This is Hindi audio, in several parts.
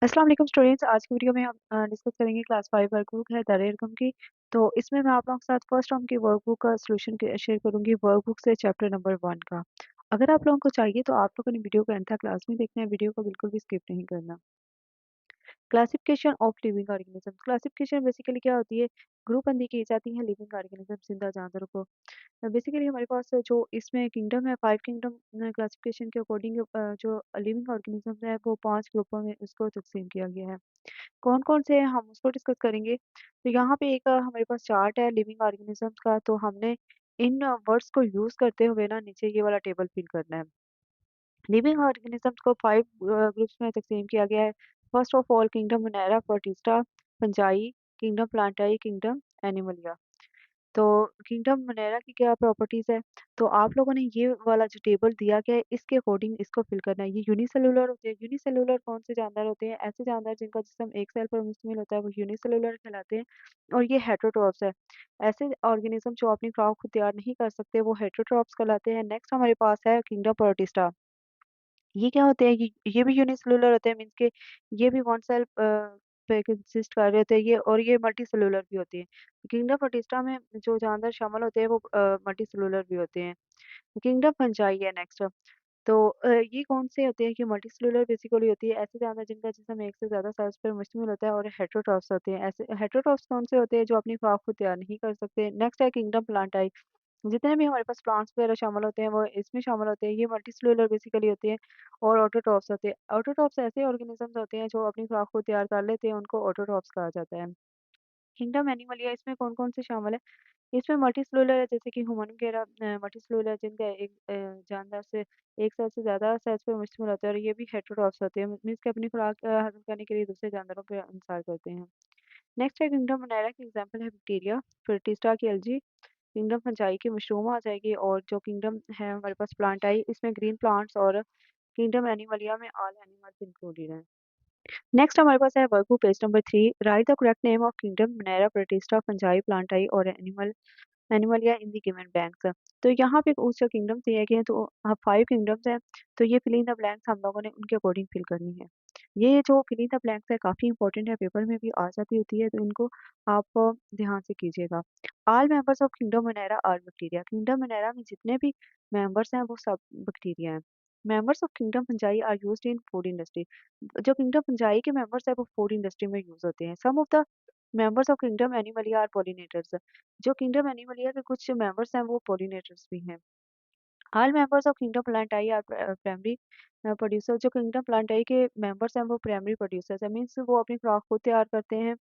अस्सलाम वालेकुम स्टूडेंट्स। आज की वीडियो में हम डिस्कस करेंगे क्लास 5 वर्कबुक है अरकम की। तो इसमें मैं आप लोगों के साथ फर्स्ट टर्म की वर्कबुक का सॉल्यूशन शेयर करूंगी वर्कबुक से चैप्टर नंबर 1 का। अगर आप लोगों को चाहिए तो आप लोगों ने वीडियो को एंड तक क्लास में देखना है, वीडियो को बिल्कुल भी स्किप नहीं करना। Classification of living organism. Classification basically क्या होती है, ग्रुप बंदी की जाती है लिविंग ऑर्गेनिज्म जिंदा जानवरों को। बेसिकली हमारे पास जो इसमें किंगडम है, 5 किंगडम क्लासिफिकेशन के अकॉर्डिंग जो लिविंग ऑर्गेनिज्म है वो 5 ग्रुपों में इसको तकसीम किया गया है। कौन-कौन से हैं हम उसको डिस्कस करेंगे। तो यहाँ पे एक हमारे पास चार्ट है लिविंग ऑर्गेनिज़म्स का, तो हमने इन वर्ड्स को यूज़ करते हुए ना नीचे ये वाला टेबल फिल करना है। लिविंग ऑर्गेनिज़म्स को 5 ग्रुप्स में तक़सीम किया गया है। First of all kingdom Monera, Protista, fungi, kingdom प्लांटाई, kingdom Animalia. तो किंगडम मोनेरा की क्या प्रॉपर्टीज़ है, तो आप लोगों ने ये वाला जो टेबल दिया गया है इसके अकॉर्डिंग इसको फिल करना है। ये यूनिसेलुलर होते हैं। यूनिसेलुलर कौन से जानवर होते हैं? ऐसे जानवर जिनका जिस्म एक सेल पर मुश्तमिल होता है वो यूनिसेलुलर कहलाते हैं। और ये हेटेरोट्रॉप्स है। ऐसे ऑर्गेनिज्म जो अपनी खुराक खुद तैयार नहीं कर सकते वो हेटेरोट्रॉप्स कहलाते हैं। नेक्स्ट हमारे पास है किंगडम प्रोटिस्टा। ये क्या होते हैं? ये भी यूनिसेलुलर होते हैं, मीन्स के ये भी वन सेल पे कंसिस्ट कर रहे होते हैं ये, और ये मल्टी सेलुलर भी होती हैं। किंगडम प्रोटिस्टा में जो जानवर शामिल होते हैं वो मल्टी सेलुलर भी होते हैं। किंगडम फंजाई है नेक्स्ट। तो ये कौन से होते हैं कि मल्टी सेलुलर बेसिकली होती है ऐसे जानवर जिनका जिस्म एक से ज़्यादा सेल्स पर मुश्तमिल होता है, और हेटेरोट्रॉप्स होते हैं। ऐसे हेटेरोट्रॉप्स कौन से होते हैं? जो अपनी खुराक खुद तैयार नहीं कर सकते। नेक्स्ट है किंगडम प्लांटाई। जितने भी हमारे पास प्लांट्स वगैरह शामिल होते हैं वो इसमें शामिल होते हैं। ये मल्टीसेलुलर बेसिकली होते हैं और ऑटोट्रॉफ्स होते हैं। ऑटोट्रॉफ्स ऐसे ऑर्गेनिजम्स होते हैं जो अपनी खुराक को तैयार कर लेते हैं, उनको ऑटोट्रॉफ्स कहा जाता है। किंगडम एनिमलिया इसमें कौन-कौन से शामिल है? इसमें मल्टीसेलुलर है, जैसे कि ह्यूमन वगैरह मल्टीसेलुलर जिनका एक जानवर से एक सेल से ज़्यादा सेल्स पे मुश्तमिल होता है, और ये भी हेटेरोट्रॉफ्स होते हैं। मीन्स कि अपनी खुराक हज़म करने के लिए दूसरे जानवरों पे इंतज़ार करते हैं। नेक्स्ट है किंगडम मोनेरा की एग्जांपल है बैक्टीरिया, प्रोटिस्टा की एल्गी, किंगडम फंजाई की मशरूम आ जाएगी, और जो किंगडम है हमारे पास प्लांटाई इसमें ग्रीन प्लांट्स, और किंगडम एनिमलिया में ऑल एनिमल्स इंक्लूडेड हैं। नेक्स्ट हमारे पास है workbook page number 3। Write the correct name of kingdom Monera, Protista, fungi, Plantae और Animalia in the given blanks. तो यहाँ पे कुछ जो किंगडम्स दिए गए हैं, तो 5 किंगडम्स हैं। तो ये फिल इन द ब्लैंक्स हम लोगों ने उनके अकॉर्डिंग फिल करनी है। ये जो फिल इन द ब्लैंक्स है काफ़ी इंपॉर्टेंट है, पेपर में भी आ जाती होती है, तो इनको आप ध्यान से कीजिएगा। All members of kingdom Monera are bacteria. Kingdom Monera में जितने भी मेंबर्स हैं वो सब बैक्टीरिया हैं। Members of kingdom fungi are used in food industry. जो किंगडम फंजाई के मेंबर्स हैं वो फूड इंडस्ट्री में यूज़ होते हैं। Some of the members of kingdom Animalia are pollinators. जो किंगडम एनिमलिया के कुछ मेंबर्स हैं वो पॉलिनेटर्स भी हैं। All members of kingdom Plantae are primary producer. जो किंगडम प्लांटाई के मेंबर्स हैं वो प्राइमरी प्रोड्यूसर्स हैं, मीन्स वो अपनी खुराक खुद तैयार करते हैं।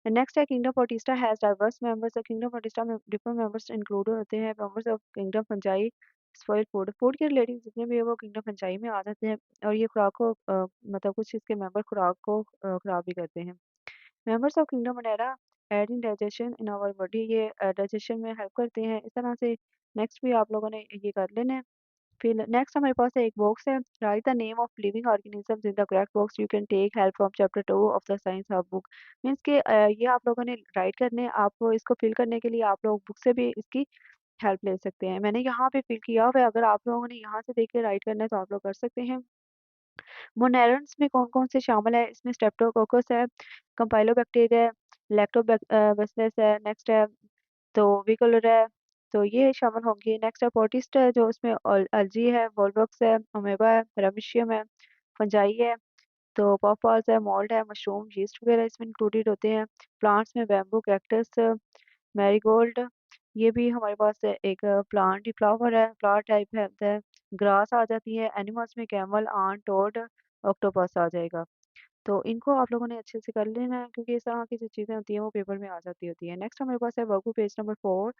नेक्स्ट है kingdom protista has diverse members. Kingdom protista में डिफरेंट मेंबर्स इंक्लूड होते हैं। Members of kingdom fungi spoil food. Food के रिलेटिव जितने भी है वो किंगडम फंजाई में आ जाते हैं, और ये खुराक को मतलब कुछ इसके मेंबर खुराक को खराब भी करते हैं। मेंबर्स ऑफ किंगडम वगैरह aid in digestion in our body. ये डाइजेशन में हेल्प करते हैं। इस तरह से नेक्स्ट भी आप लोगों ने ये कर लेना है। फिर नेक्स्ट हमारे पास एक बॉक्स है, write the name of living organisms in the correct box. You can take help from chapter 2 of the science hub book. Means के ये आप लोगों ने राइट करने हैं। आप इसको फिल करने के लिए आप लोग बुक से भी इसकी हेल्प ले सकते हैं। मैंने यहाँ पे फिल किया हुआ है, अगर आप लोगों ने यहाँ से देख के राइट करना है तो आप लोग कर सकते हैं। मोनेरन्स में कौन-कौन से शामिल है? इसमें स्ट्रेप्टोकोकस है, कंपाइलोबैक्टीरिया है, लैक्टोबैसिलस है, नेक्स्ट है तो विकोलर है, तो ये शामिल होंगे। नेक्स्ट है पोर्टिस्ट है, जो इसमें अलजी है, वोल्वक्स है, अमेबा है, पैरामीशियम है, फंजाई है, तो पॉपॉज़ है, मोल्ड है, मशरूम, यीस्ट वगैरह इसमें इंक्लूडेड होते हैं। प्लांट्स में बैम्बू, कैक्टस, मैरीगोल्ड, ये भी हमारे पास एक प्लांट ही फ्लावर है, फ्लावर टाइप है। ग्रास आ जाती है। एनिमल्स में कैमल, आंट, टोड, ऑक्टोपस आ जाएगा। तो इनको आप लोगों ने अच्छे से कर लेना है, क्योंकि इस तरह की जो चीज़ें होती हैं वो पेपर में आ जाती होती हैं। नेक्स्ट हमारे पास है वर्कबुक पेज नंबर 4।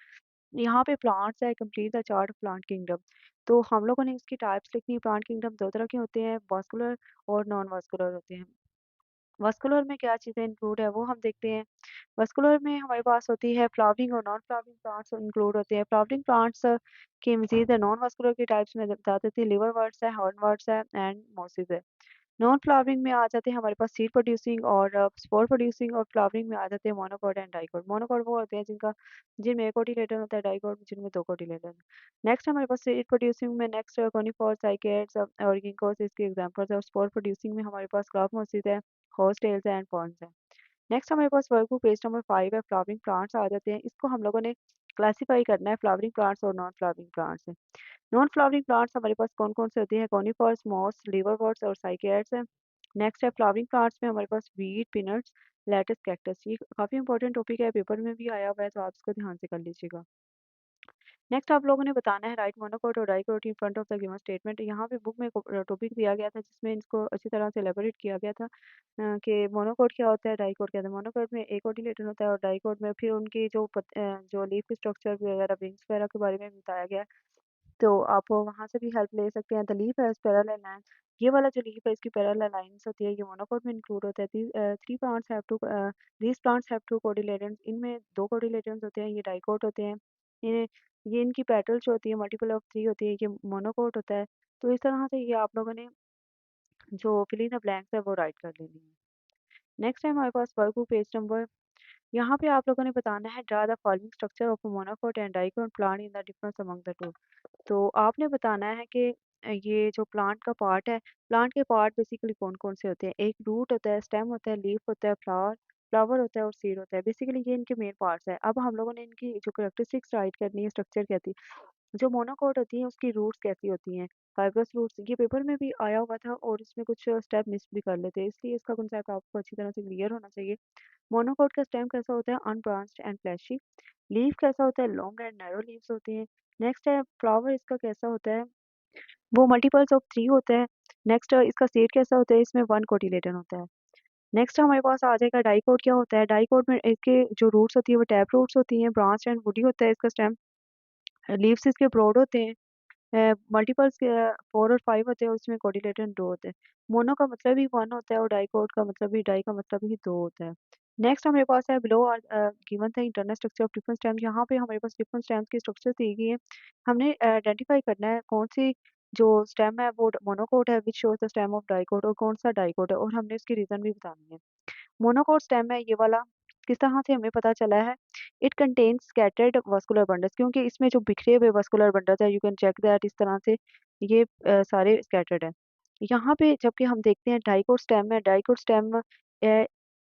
यहाँ पे प्लांट्स है, complete the chart of plant kingdom. तो हम लोगों ने इसकी टाइप्स लिखनी है। प्लांट किंगडम 2 तरह के होते हैं, वास्कुलर और नॉन वास्कुलर होते हैं। वास्कुलर में क्या चीज़ें इंक्लूड है वो हम देखते हैं। वास्कुलर में हमारे पास होती है फ्लावरिंग और नॉन फ्लावरिंग प्लांट्स इंक्लूड होते हैं। फ्लावरिंग प्लांट्स की मज़ीद नॉन वास्कुलर की टाइप्स में बता देती है। लिवर वर्ट्स है, हॉर्न वर्ट्स है एंड मॉसिस है। नॉन फ्लावरिंग में आ जाते हैं हमारे पास सीड प्रोड्यूसिंग और स्पोर प्रोड्यूसिंग, और फ्लावरिंग में आ जाते हैं मोनोकॉट एंड डाइकॉट। मोनोकॉट वो होते हैं जिनमें एक कोटिलेडन होता है, डाइकॉट जिनमें दो कोटिलेडन। नेक्स्ट हमारे पास सीड प्रोड्यूसिंग में नेक्स्ट कोनिफॉर, साइकेड्स और गिंकोस इसके एग्जांपल्स है, और स्पोर प्रोड्यूसिंग में हमारे पास क्लॉथ मोसिस है, हॉर्सटेल्स एंड फर्न्स है। नेक्स्ट हमारे पास वर्कबुक पेज नंबर 5 है, फ्लावरिंग प्लांट्स आ जाते हैं। इसको हम लोगों ने क्लासिफाई करना है फ्लावरिंग प्लांट्स और नॉन फ्लावरिंग प्लांट्स है। नॉन फ्लावरिंग प्लांट्स हमारे पास कौन कौन से होते हैं? कॉनिफर्स, मॉस, लीवरवर्ट्स और साइकेड्स है। नेक्स्ट है फ्लावरिंग प्लांट्स में हमारे पास वीट, पीनट्स, लेटस, कैक्टस। ये काफी इंपॉर्टेंट टॉपिक है, पेपर में भी आया हुआ है, तो आप इसको ध्यान से कर लीजिएगा। नेक्स्ट आप लोगों ने बताना है राइट मोनोकोट और dicot in front of the given statement. यहाँ पे बुक में टॉपिक दिया गया था जिसमें इसको अच्छी तरह से एलेबोरेट किया गया था कि मोनोकोट क्या होता है, डाइकोट क्या होता है। मोनोकोट में एक कोटिलेडन होता है और डाइकोट में फिर उनकी जो लीफ स्ट्रक्चर वगैरह, विंग्स वगैरह के बारे में बताया गया है। तो आप वहाँ से भी हेल्प ले सकते हैं। The leaf has parallel line, ये वाला जो लीफ है इसकी पैरेलल लाइन्स होती है, ये मोनोकोट में इंक्लूड होता है। Three plants have two these plants have two cotyledons, इनमें दो कोटिलेडन्स होते हैं, ये डाइकोट होते हैं। ये इनकी पेटल्स जो होती है मल्टीपल ऑफ थ्री होती है, ये मोनोकोट होता है। तो इस तरह से ये आप लोगों ने जो फिल इन द ब्लैंक्स है वो राइट कर लेनी है। नेक्स्ट है हमारे पास वर्कबुक पेज नंबर, यहाँ पे आप लोगों ने बताना है draw the following structure of monocot and dicot plant in the difference among the two. तो आपने बताना है कि ये जो प्लांट का पार्ट है, प्लांट के पार्ट बेसिकली कौन-कौन से होते हैं? एक रूट होता है, स्टेम होता है, लीफ होता है, फ्लावर फ्लावर होता है और सीड होता है। बेसिकली ये इनके मेन पार्ट्स हैं। अब हम लोगों ने इनकी जो कैरेक्टरिस्टिक्स राइट करनी है, स्ट्रक्चर कहती है। जो मोनोकोट होती हैं उसकी रूट्स कैसी होती हैं? फाइब्रस रूट्स, ये पेपर में भी आया हुआ था और इसमें कुछ स्टेप मिस भी कर लेते हैं, इसलिए इसका कांसेप्ट आपको अच्छी तरह से क्लियर होना चाहिए। मोनोकोट का स्टेम कैसा होता है? Unbranched and fleshy. लीफ कैसा होता है? लॉन्ग एंड नैरो लीव्स होती हैं। नेक्स्ट है फ्लावर, इसका कैसा होता है? वो मल्टीपल्स ऑफ 3 होते हैं। नेक्स्ट इसका सीड कैसा होता है? इसमें 1 कोटिलेडन होता है। नेक्स्ट हमारे पास आ जाएगा डाइकोट, क्या होता है? डाइकोट में इसके जो रूट्स होती है वो टैप रूट्स होती हैं, ब्रांच एंड वुडी होता है इसका स्टेम। लीव्स इसके ब्रॉड होते हैं। मल्टीपल्स 4 और 5 होते हैं, उसमें कोटिलेडन 2 होते हैं। मोनो का मतलब ही 1 होता है और डाइकोट का मतलब भी, डाई का मतलब ही 2 होता है। नेक्स्ट हमारे पास है below are given the internal structure of different stems. यहाँ पे हमारे पास डिफरेंट स्टेम्स की स्ट्रक्चर दी गई है। हमने आइडेंटिफाई करना है कौन सी जो स्टेम है वो मोनोकोट है, which shows the stem of dicot, और कौन सा डाइकोट है, और हमने इसकी रीजन भी बतानी है। मोनोकोट स्टेम है ये वाला, किस तरह से हमें पता चला है? It contains scattered vascular bundles, क्योंकि इसमें जो बिखरे हुए वास्कुलर बंडल्स है, यू कैन चेक दैट, इस तरह से ये सारे स्कैटर्ड है। यहाँ पे जबकि हम देखते हैं डाइकोट स्टेम है, डाइकोट स्टेम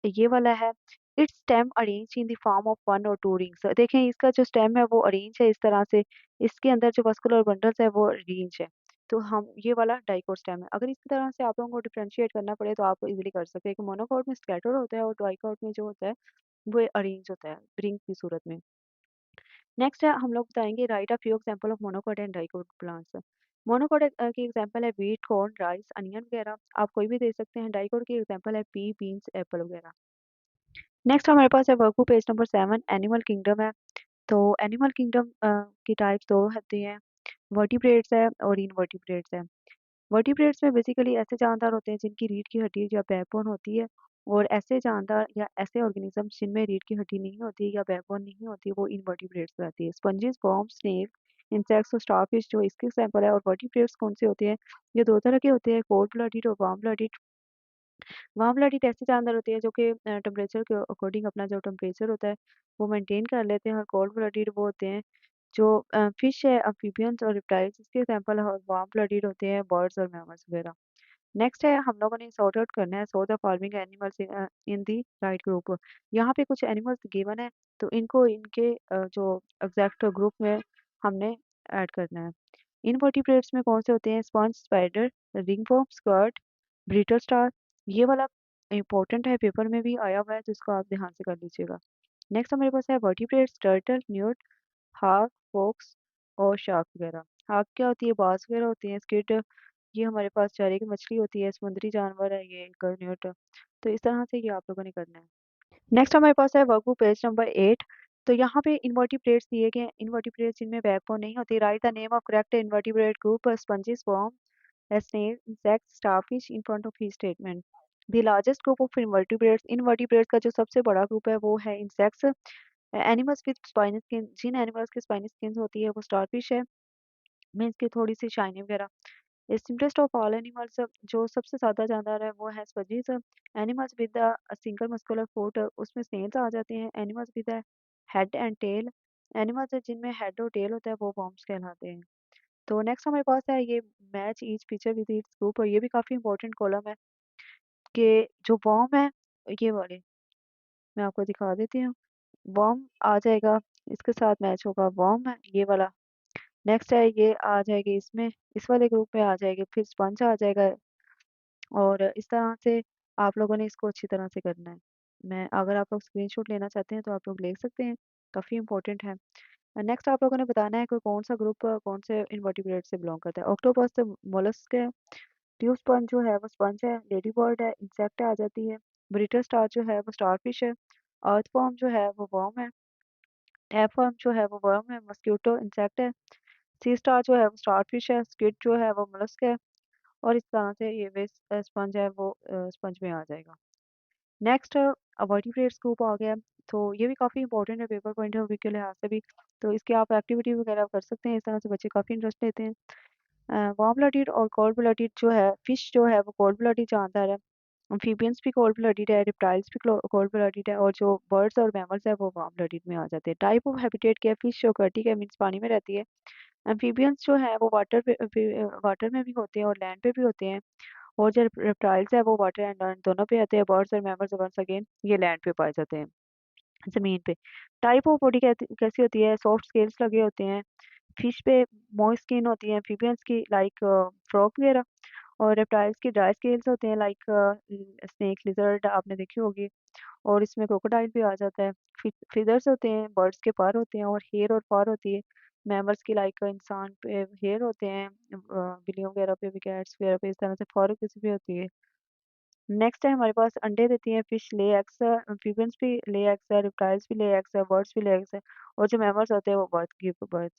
ये वाला है। It's stem arrange in the form of 1 और 2 रिंग्स। देखें इसका जो स्टेम है वो अरेंज है इस तरह से, इसके अंदर जो वास्कुलर बंडल्स है वो अरेंज है। तो हम ये वाला डाइकोट स्टेम है। अगर इस तरह से आप लोगों को डिफरेंशिएट करना पड़े तो आप इजीली कर सकते हैं कि मोनोकोट में स्कैटर्ड होता है और डाइकोट में जो होता है वो अरेंज होता है रिंग की सूरत में। नेक्स्ट है हम लोग बताएंगे right a few example of monocot and dicot plants. Monocot की एग्जांपल है व्हीट, कॉर्न, राइस, अनियन वगैरह, आप कोई भी दे सकते हैं। डाइकोट की एग्जांपल है पी, बीन्स, एप्पल वगैरह। नेक्स्ट हमारे पास है workbook page number 7, animal kingdom है। तो एनिमल किंगडम की टाइप्स दो होती हैं, वर्टिब्रेट्स है और इनवर्टिब्रेट्स है। वर्टिब्रेट्स में बेसिकली ऐसे जानदार होते हैं जिनकी रीढ़ की हड्डी या बैकबोन होती है, और ऐसे जानदार या ऐसे ऑर्गेनिज्म जिनमें रीढ़ की हड्डी नहीं होती या बैकबोन नहीं होती वो इनवर्टिब्रेट्स रहती है। स्पंजेस, वर्म्स, स्नेक, इंसेक्ट्स और स्टारफिश जो इसके एग्जांपल है। और वर्टिब्रेट्स कौन से होते हैं? ये दो तरह के होते हैं, कोल्ड ब्लडेड और वार्म ब्लडेड। वार्म ब्लडेड ऐसे जानवर होते हैं जो कि टेम्परेचर के अकॉर्डिंग अपना जो टेम्परेचर होता है वो मेंटेन कर लेते हैं, और कोल्ड ब्लडेड वो होते हैं जो फिश है, अम्फीबियंस और रिप्टाइल्स, इसके एग्जांपल वार्म ब्लडेड होते हैं बर्ड्स और मैमल्स वगैरह। नेक्स्ट है हम लोगों ने सॉर्ट आउट करना है, so the following animals in the right group. यहाँ पे कुछ एनिमल्स गिवन है तो इनको इनके जो एग्जैक्ट ग्रुप में हमने ऐड करना है। इनवर्टिब्रेट्स में कौन से होते हैं? Sponge, spider, ringworm, squirt, brittle star. ये वाला इंपॉर्टेंट है, पेपर में भी आया हुआ है, तो इसको आप ध्यान से कर लीजिएगा। नेक्स्ट हमारे पास है vertebrates, turtle, Newt, hark, focus और शार्क वगैरह। हार्क क्या होती है? बाज वगैरह होती है। स्क्विड, ये हमारे पास चारे की मछली होती है, समुद्री जानवर है ये न्यूट। तो इस तरह से ये आप लोगों ने करना है। नेक्स्ट हमारे पास है वर्कबुक पेज नंबर 8। तो यहाँ पे इनवर्टिब्रेट्स दिए गए हैं, इनवर्टिब्रेट्स जिनमें बैकबोन नहीं होती। Right the name of correct invertebrate group, sponges, worm, snail, insects, starfish in front of his statement. The largest group of invertebrates, invertebrates का जो सबसे बड़ा ग्रुप है वो है insects. Animals with spiny skin, जिन एनिमल्स की स्पाइनी स्किन होती है वो स्टारफिश है, मीन्स की थोड़ी सी शाइनी वगैरह। सिम्पलेस्ट ऑफ ऑल एनिमल्स, जो सबसे ज़्यादा जानदार है वो है sponges. Animals with a single muscular foot, उसमें स्नेल्स आ जाते हैं। Animals with a head and tail, animals जिनमें हेड और टेल होता है वो वर्म्स कहलाते हैं। तो नेक्स्ट हमारे पास है ये match each feature with its group, और ये भी काफ़ी इंपॉर्टेंट कॉलम है कि जो वर्म है ये वाले, मैं आपको दिखा देती हूँ। वर्म आ जाएगा, इसके साथ मैच होगा वर्म है ये वाला। नेक्स्ट है ये आ जाएगी इसमें, इस वाले ग्रुप में आ जाएगी, फिर स्पंज आ जाएगा। और इस तरह से आप लोगों ने इसको अच्छी तरह से करना है। मैं अगर आप लोग स्क्रीनशॉट लेना चाहते हैं तो आप लोग ले सकते हैं, काफ़ी इंपॉर्टेंट है। नेक्स्ट आप लोगों ने बताना है कि कौन सा ग्रुप कौन से इनवर्टिब्रेट से बिलोंग करता है। ऑक्टोपस मोलस्क है, ट्यूब स्पंज जो है वो स्पंज है, लेडी बर्ड है, इंसेक्ट आ जाती है, ब्रिटल स्टार जो है वो स्टारफिश है, अर्थवर्म जो है वो वर्म है, टैपवर्म जो है वो वर्म है, मस्क्यूटो इंसेक्ट है, सी स्टार जो है वो स्टारफिश है, स्क्विड जो है वो मोलस्क है। और इस तरह से ये वेस्ट स्पंज है वो स्पंज में आ जाएगा। नेक्स्ट वर्टिब्रेट्स ग्रुप आ गया, तो ये भी काफ़ी इंपॉर्टेंट है पेपर पॉइंट ऑफ व्यू के लिहाज से भी। तो इसकी आप एक्टिविटी वगैरह कर सकते हैं, इस तरह से बच्चे काफ़ी इंटरेस्ट लेते हैं। वार्म ब्लडेड और कोल्ड ब्लडेड जो है फिश जो है वो कोल्ड ब्लडेड जानदार है, एम्फीबियंस भी कोल्ड ब्लडेड है, रिप्टाइल्स भी कोल्ड ब्लडेड है, और जो बर्ड्स और मैमल्स है वो वार्म ब्लडेड में आ जाते हैं। टाइप ऑफ हैबिटेट क्या है, फिश जो aquatic है मीन्स पानी में रहती है। एम्फीबियंस जो है वो वाटर में भी होते हैं और लैंड पे भी होते हैं। और जो रेप्टाइल्स है वो वाटर एंड लैंड दोनों पे आते हैं। बर्ड्स और मैमल्स वंस अगेन ये लैंड पे पाए जाते हैं, जमीन पे। टाइप ऑफ बॉडी कैसी होती है, सॉफ्ट स्केल्स लगे होते हैं। फिश पे मॉइस्ट स्किन होती है, एम्फीबियंस की लाइक फ्रॉग वगैरह, और रेप्टाइल्स की ड्राई स्केल्स होते हैं लाइक स्नेक लिजर्ड आपने देखी होगी, और इसमें क्रोकोडाइल भी आ जाता है। फिदर्स होते हैं, बर्ड्स के पर होते हैं, और हेयर और फर होती है। मैमल्स की लाइक इंसान पे हेयर होते हैं, बिल्लियों वगैरह पे भी, कैट्स वगैरह पे इस तरह से फर किसी भी होती है। नेक्स्ट है हमारे पास अंडे देती हैं फिश, ले एग्स, एम्फीबियंस भी ले एग्स है, रिप्टाइल्स भी ले एग्स है, बर्ड्स भी ले एग्स है, और जो मैमल्स होते हैं वो बर्थ गिव बर्थ।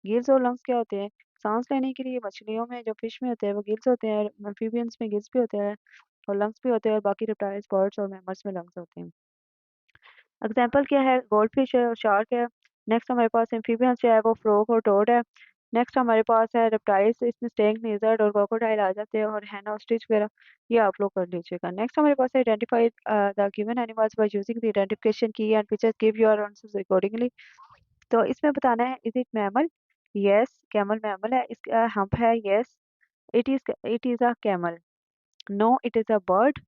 गिल्स और लंग्स क्या होते हैं, सांस लेने के लिए मछलियों में जो फिश में होते हैं वो गिल्स होते हैं, एम्फीबियंस में गिल्स भी होते हैं और लंग्स भी होते हैं, और बाकी रिप्टाइल्स बर्ड्स और मैमल्स में लंग्स होते हैं। एग्जाम्पल क्या है, गोल्ड फिश है और शार्क है। नेक्स्ट हमारे पास एम्फीबियंस जो है वो फ्रॉग और टोड है। नेक्स्ट हमारे पास है रेप्टाइल्स, इसमें स्नेक, लिजर्ड और क्रोकोडाइल आ जाते हैं, और हैना ऑस्ट्रिच वगैरह ये आप लोग कर लीजिएगा। नेक्स्ट हमारे पास है identify the given animals by using the identification key and pictures, give your answers accordingly. तो इसमें बताना है, is it mammal, yes camel mammal है, इसका हम्प है, yes it is a camel, no it is a bird,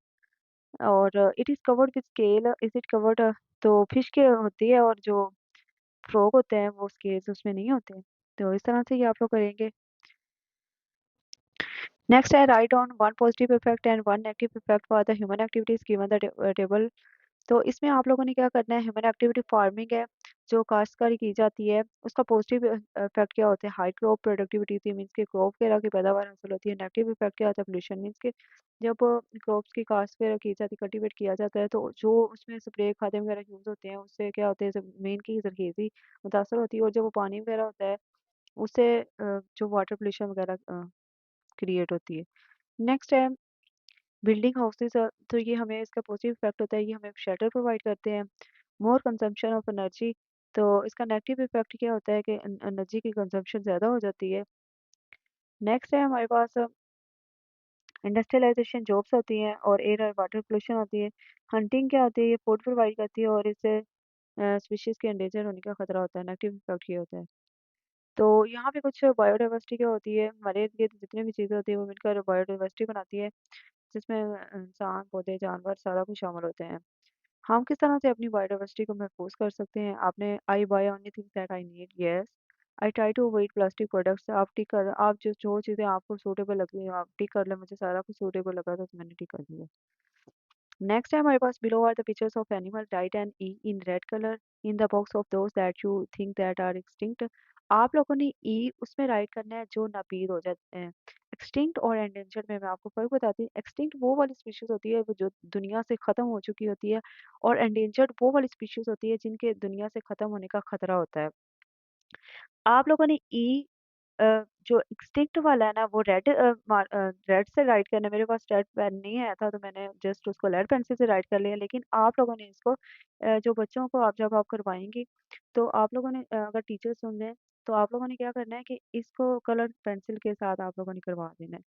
और it is covered with scale, is it covered, तो फिश के होती है, और जो फ्रॉग होते हैं वो स्केल्स उसमें नहीं होते। तो इस तरह से ये आप लोग करेंगे। नेक्स्ट है right on one positive effect and one negative effect for the human activities given the table. तो इसमें आप लोगों ने क्या करना है, ह्यूमन एक्टिविटी फार्मिंग है जो काश्तकारी की जाती है, उसका पॉजिटिव इफेक्ट क्या होता है, हाई क्रॉप प्रोडक्टिविटी थी, मीन्स के क्रॉप वगैरह की पैदावार हासिल होती है। नेगेटिव इफेक्ट क्या होता है, पोल्यूशन, मीन्स के जब क्रॉप्स की काश्त वगैरह की जाती है, कल्टीवेट किया जाता है, तो जो उसमें स्प्रे खाद वगैरह यूज होते हैं उससे क्या होते हैं, जमीन की जरखेजी मुतासर होती है, और जो वो पानी वगैरह होता है उससे जो वाटर पोल्यूशन वगैरह क्रिएट होती है। नेक्स्ट है बिल्डिंग हाउसेस, तो ये हमें इसका पॉजिटिव इफेक्ट होता है, ये हमें शेल्टर प्रोवाइड करते हैं। मोर कंजम्पशन ऑफ एनर्जी, तो इसका नेगेटिव इफेक्ट क्या होता है कि एनर्जी की कंजम्पशन ज़्यादा हो जाती है। नेक्स्ट है हमारे पास इंडस्ट्रियलाइजेशन, जॉब्स होती हैं, और एयर और वाटर पोल्यूशन होती है। हंटिंग क्या होती है, ये फूड प्रोवाइड करती है, और इससे स्पीशीज़ के एंडेंजर होने का खतरा होता है। नेगेटिव इफेक्ट ये होता है। तो यहाँ पे कुछ बायोडाइवर्सिटी क्या होती है, हमारे इर्द गिर्द जितनी भी चीज़ें होती है वो मिलकर बायोडाइवर्सिटी बनाती है, जिसमें इंसान, पौधे, जानवर सारा कुछ शामिल होते हैं। हम किस तरह से अपनी बायोडाइवर्सिटी को महफूज कर सकते हैं, आपने I buy only things that I need, yes I try to avoid plastic products, आप टिक कर, आप जो जो चीज़ें आपको सूटेबल लग रही है आप टिक कर ले, मुझे सारा कुछ सूटेबल लगा तो मैंने टिक कर दिया। नेक्स्ट है हमारे पास below are the pictures of animal diet and E in red colour in the box of those that you think that are extinct. आप लोगों ने ई उसमें राइट करना है जो नापीद हो जाते हैं। एक्सटिंक्ट और एंडेंजर्ड में मैं आपको फर्क बताती हूँ। एक्सटिंक्ट वो वाली स्पीशीज होती है वो जो दुनिया से खत्म हो चुकी होती है, और एंडेंजर्ड वो वाली स्पीशीज होती है जिनके दुनिया से खत्म होने का खतरा होता है। आप लोगों ने ई जो एक्सटिंक्ट वाला है ना वो रेड से राइट करना है। मेरे पास रेड पेन नहीं आया था तो मैंने जस्ट उसको लेड पेंसिल से राइट कर लिया, लेकिन आप लोगों ने इसको जो बच्चों को आप जब आप करवाएंगी तो आप लोगों ने अगर टीचर सुन लें तो आप लोगों ने क्या करना है कि इसको कलर पेंसिल के साथ आप लोगों ने करवा देना है।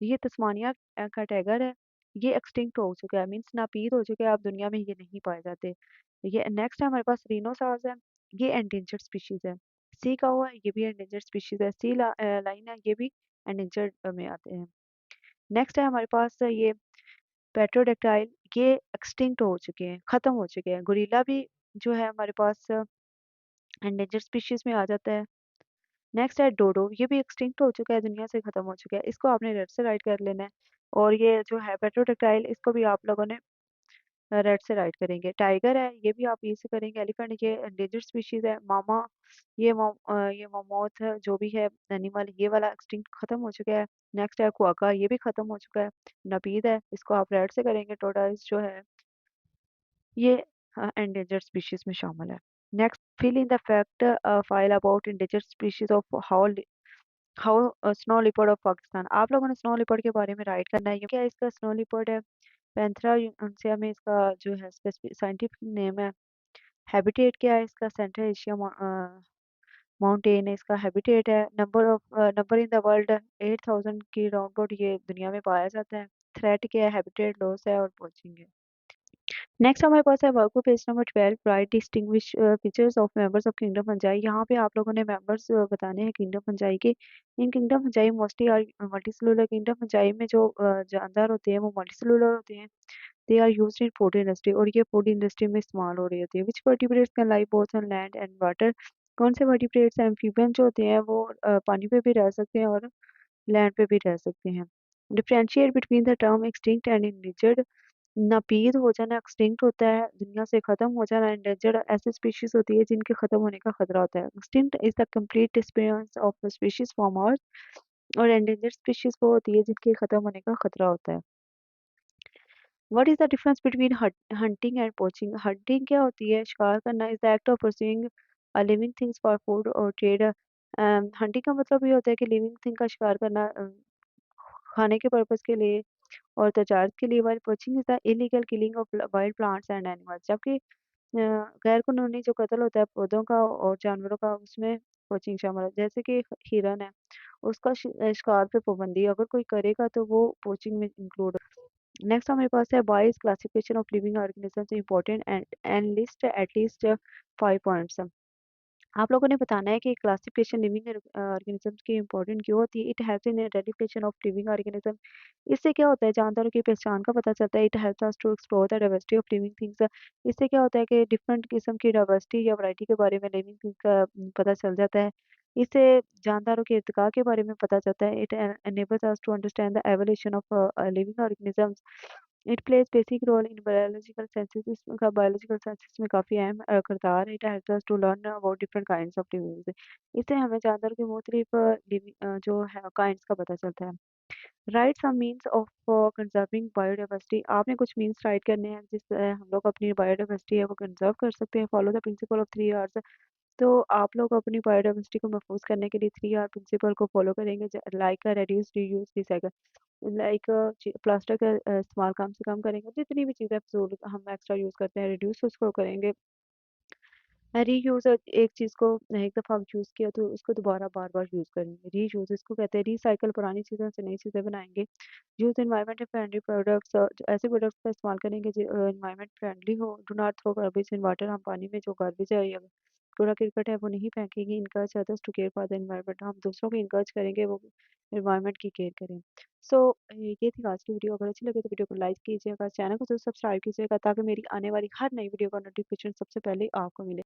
ये तस्मानिया का टाइगर है, ये एक्सटिंक्ट हो चुका है, मीन्स नापीद हो चुका है, अब दुनिया में ये नहीं पाए जाते। ये नेक्स्ट है हमारे पास रिनोसॉर्स है, ये एंडेंजर्ड स्पीशीज है। सी का हुआ है, ये भी एंडेंजर्ड स्पीशीज है। सी लाइन है, ये भी एंडेंजर्ड में आते हैं। नेक्स्ट है हमारे पास ये पेट्रोडेक्टाइल, ये एक्सटिंक्ट हो चुके हैं, खत्म हो चुके हैं। गोरिल्ला भी जो है हमारे पास एंडेंजर्ड स्पीशीज में आ जाता है। नेक्स्ट है डोडो, ये भी एक्सटिंक्ट हो चुका है, दुनिया से खत्म हो चुका है, इसको आपने रेड से राइट कर लेना है। और ये जो है पेट्रोडेक्टाइल, इसको भी आप लोगों ने रेड से राइट करेंगे। टाइगर है, ये भी आप ई से करेंगे। एलिफेंट, ये एंडेंजर्ड स्पीशीज है। मामा, ये मामोथ है, जो भी है एनिमल, ये वाला एक्सटिंक्ट खत्म हो चुका है। नेक्स्ट है क्वाका, ये भी खत्म हो चुका है। नपीद है, इसको आप रेड से करेंगे। टोटाइज जो है ये एंडेंजर्ड स्पीशीज में शामिल है। Next, fill in the fact file about endangered species of how snow leopard of Pakistan. आप लोगों ने स्नो लिपर्ड के बारे में राइट करना है। ये क्या है, इसका स्नो लिपर्ड है, पैंथेरा यूनिसिया में इसका जो है स्पेसिफिक साइंटिफिक नेम है। हैबिटेट क्या है इसका, सेंट्रल एशिया माउंटेन है इसका हैबिटेट है। नंबर इन द वर्ल्ड 8000 की राउंड अबाउट ये दुनिया में पाया जाता है। थ्रेट क्या है, हैबिटेट लॉस है और पोचिंग है। नेक्स्ट हमारे पास है work page number 12, right distinguish features of members of kingdom fungi. यहाँ पे आप लोगों ने मेंबर्स बताने हैं किंगडम फंजाई के। In kingdom fungi mostly are multicellular. Kingdom fungi में जो जानदार होते हैं वो मल्टीसेलुलर होते हैं। They are used in food industry, और ये फूड इंडस्ट्री में इस्तेमाल हो रही होती है। Which vertebrates can live both on land and water. कौन से वर्टिब्रेट्स एम्फीबियन जो होते हैं वो पानी पे भी रह सकते हैं और लैंड पे भी रह सकते हैं। Differentiate between the term extinct and endangered. नापीद हो जाना एक्सटिंक्ट होता है, दुनिया से खत्म हो जाना। एंडेंजर्ड ऐसी स्पीशीज होती है जिनके खत्म होने का खतरा होता है। Extinct is the complete disappearance of species from earth, और एंडेंजर्ड स्पीशीज वो होती है जिनके खत्म होने का खतरा होता है। What is the difference between hunting and poaching. Hunting क्या होती है, शिकार करना। Is the act of pursuing living things for food और ट्रेड। हंटिंग का मतलब ये होता है कि लिविंग थिंग का शिकार करना खाने के पर्पज के लिए और तजारत के लिए। While poaching is the illegal killing of wild plants and animals. जबकि गैर कानूनी जो कत्ल होता है पौधों का और जानवरों का, उसमें पोचिंग शामिल है। जैसे कि हिरन है, उसका शिकार पे पाबंदी अगर कोई करेगा तो वो पोचिंग में इंक्लूड। नेक्स्ट हमारे पास है बाइस classification of living organisms important and list at least 5 points. आप लोगों ने बताना है कि क्लासिफिकेशन लिविंग ऑर्गेनिजम्स की इंपॉर्टेंट क्यों होती है। It helps in identification of living organism. इससे क्या होता है, जानदारों की पहचान का पता चलता है। It helps us to explore the diversity of living things. इससे क्या होता है कि डिफरेंट किस्म की डाइवर्सिटी या वैरायटी के बारे में लिविंग थिंग्स का पता चल जाता है। इससे जानदारों के इर्तिका के बारे में पता चलता है। It enables us to understand the evolution of living organisms. It plays basic role in biological sciences. इसका बायोलॉजिकल साइंसेस में काफ़ी अहम किरदार है। It helps us to learn about different kinds of living. इससे हमें जानदारों की मुख्तलिफ जो है काइंड्स का पता चलता है। Write some means of conserving biodiversity. आपने कुछ मीन्स राइट करने हैं जिससे हम लोग अपनी बायोडाइवर्सिटी है वो कंजर्व कर सकते हैं। Follow the principle of 3 hours. तो आप लोग अपनी बायोडाइवर्सिटी को महफूज करने के लिए 3 आर प्रिंसिपल को फॉलो करेंगे। Like reduce, reuse, recycle. Like plastic का इस्तेमाल कम से कम करेंगे। जितनी भी चीज़ें फजूल हम एक्स्ट्रा यूज़ करते हैं, रिड्यूस उसको करेंगे। रीयूज़, एक चीज़ को एक दफ़ा यूज़ किया तो उसको दोबारा बार-बार यूज़ करेंगे। रीयूज़ इसको कहते हैं। रिसाइकिल, पुरानी चीज़ों से नई चीज़ें बनाएँगे। यूज़ एनवायरनमेंट फ्रेंडली प्रोडक्ट्स, जो ऐसे प्रोडक्ट्स का इस्तेमाल करेंगे जो एनवायरनमेंट फ्रेंडली हो। Do not throw garbage in water. हम पानी में जो गार्बेज है या कूड़ा-करकट है वो नहीं फेंकेंगे। Encourage others to care for the environment. हम दूसरों को इनकरेज करेंगे वो एनवायरनमेंट की केयर करें। सो ये थी आज की वीडियो। अगर अच्छी लगे तो वीडियो को लाइक कीजिएगा, चैनल को ज़रूर सब्सक्राइब कीजिएगा ताकि मेरी आने वाली हर नई वीडियो का नोटिफिकेशन सबसे पहले आपको मिले।